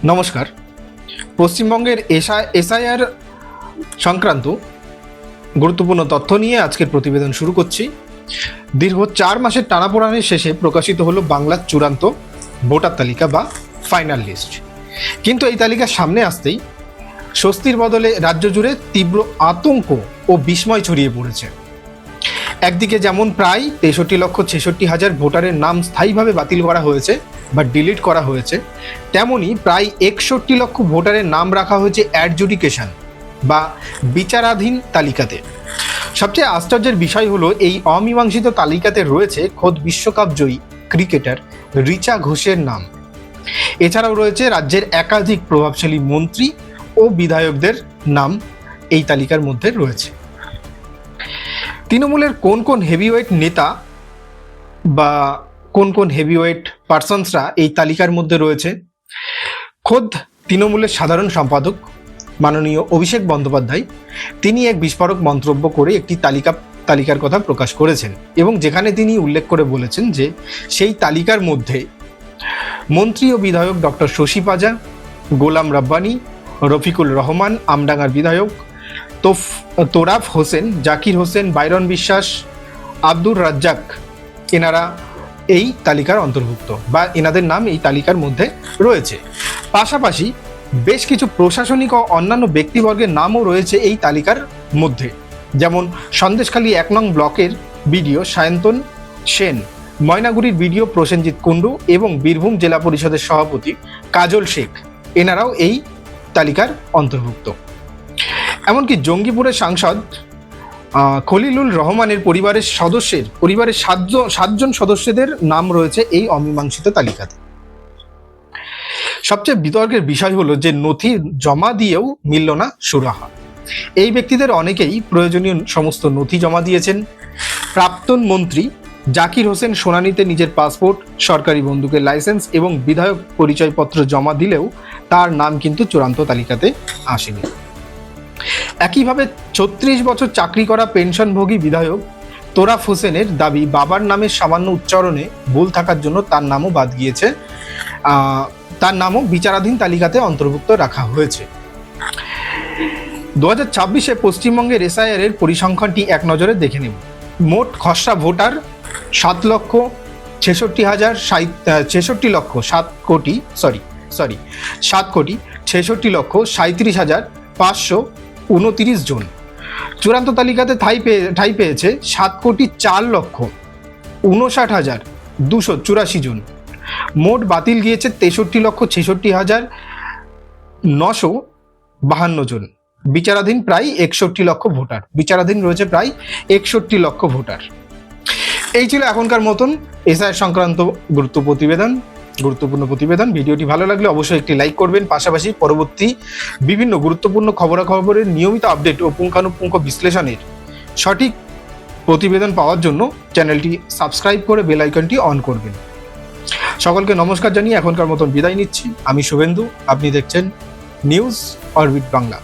নমস্কার। পশ্চিমবঙ্গের এসআইআর সংক্রান্ত গুরুত্বপূর্ণ তথ্য নিয়ে আজকের প্রতিবেদন শুরু করছি। দীর্ঘ 4 মাসের টানাপোড়েনের শেষে প্রকাশিত হলো বাংলার চূড়ান্ত ভোটার তালিকা বা ফাইনাল লিস্ট। কিন্তু এই তালিকা সামনে আসতেই স্বস্তির বদলে রাজ্য জুড়ে তীব্র আতঙ্ক ও বিস্ময় ছড়িয়ে পড়েছে। একদিকে যেমন প্রায় 63,66,000 ভোটারের নাম স্থায়ীভাবে বাতিল করা হয়েছে বা ডিলিট করা হয়েছে, তেমনি প্রায় 61 লক্ষ ভোটারের নাম রাখা হয়েছে অ্যাডজুডিকেশন বা বিচারাধীন তালিকাতে। সবচেয়ে আশ্চর্যের বিষয় হলো এই অমীমাংসিত তালিকাতে রয়েছে খোদ বিশ্বকাপ জয়ী ক্রিকেটার রিচা ঘোষের নাম। এছাড়াও রয়েছে রাজ্যের একাধিক প্রভাবশালী মন্ত্রী ও বিধায়কদের নাম এই তালিকার মধ্যে রয়েছে। তৃণমূলের কোন কোন হেভিওয়েট নেতা বা কোন কোন হেভিওয়েট পার্সনসরা এই তালিকার মধ্যে রয়েছে? খোদ তৃণমূলের সাধারণ সম্পাদক মাননীয় অভিষেক বন্দ্যোপাধ্যায় তিনি এক বিস্ফোরক মন্তব্য করে একটি তালিকার কথা প্রকাশ করেছেন এবং যেখানে তিনি উল্লেখ করে বলেছেন যে সেই তালিকার মধ্যে মন্ত্রী ও বিধায়ক ডক্টর শশী পাজা, গোলাম রাব্বানি, রফিকুল রহমান আমডাঙ্গার বিধায়ক, তোরাফ হোসেন, জাকির হোসেন, বাইরন বিশ্বাস, আব্দুর রাজ্জাক এনারা এই তালিকার অন্তর্ভুক্ত বা এনাদের নাম এই তালিকার মধ্যে রয়েছে। পাশাপাশি বেশ কিছু প্রশাসনিক ও অন্যান্য ব্যক্তিবর্গের নামও রয়েছে এই তালিকার মধ্যে, যেমন সন্দেশখালী 1 নং ব্লকের বিডিও সায়ন্তন সেন, ময়নাগুড়ির বিডিও প্রসেনজিৎ কুণ্ডু এবং বীরভূম জেলা পরিষদের সভাপতি কাজল শেখ এনারাও এই তালিকার অন্তর্ভুক্ত। এমনকি জঙ্গিপুরের সাংসদ খলিলুর রহমানের পরিবারের 7জন সদস্যদের নাম রয়েছে এই অমীমাংসিত তালিকাতে। সবচেয়ে বিতর্কের বিষয় হলো যে নথি জমা দিয়েও মিলল না সুরাহা। এই ব্যক্তিদের অনেকেই প্রয়োজনীয় সমস্ত নথি জমা দিয়েছেন। প্রাক্তন মন্ত্রী জাকির হোসেন শুনানিতে নিজের পাসপোর্ট, সরকারি বন্দুকের লাইসেন্স এবং বিধায়ক পরিচয়পত্র জমা দিলেও তার নাম কিন্তু চূড়ান্ত তালিকাতে আসেনি। একইভাবে 36 বছর চাকরি করা পেনশনভোগী বিধায়ক তোরাফ হোসেনের দাবি বাবার নামের সামান্য উচ্চারণে ভুল থাকার জন্য তার নামও বাদ গিয়েছে, তার নামও বিচারাধীন তালিকাতে অন্তর্ভুক্ত রাখা হয়েছে। 2026-এ পশ্চিমবঙ্গের এসআইআর এর পরিসংখ্যানটি এক নজরে দেখে নেব। মোট খসড়া ভোটার 7,66,529 জন। চূড়ান্ত তালিকাতে ঠাঁই পেয়েছে 7,04,59,284 জন। মোট বাতিল গিয়েছে 63,66,952 জন। বিচারাধীন প্রায় 61 লক্ষ ভোটার, বিচারাধীন রয়েছে প্রায় 61 লক্ষ ভোটার। এই ছিল এখনকার মতন এসআইআর সংক্রান্ত গুরুত্বপূর্ণ প্রতিবেদন। ভিডিওটি ভালো লাগলে অবশ্যই একটি লাইক করবেন। পাশাপাশি পরবর্তী বিভিন্ন গুরুত্বপূর্ণ খবরাখবরের নিয়মিত আপডেট ও পুঙ্খানুপুঙ্খ বিশ্লেষণের সঠিক প্রতিবেদন পাওয়ার জন্য চ্যানেলটি সাবস্ক্রাইব করে বেল আইকনটি অন করবেন। সকলকে নমস্কার জানিয়ে এখনকার মতন বিদায় নিচ্ছি। আমি শুভেন্দু, আপনি দেখছেন নিউজ অরবিট বাংলা।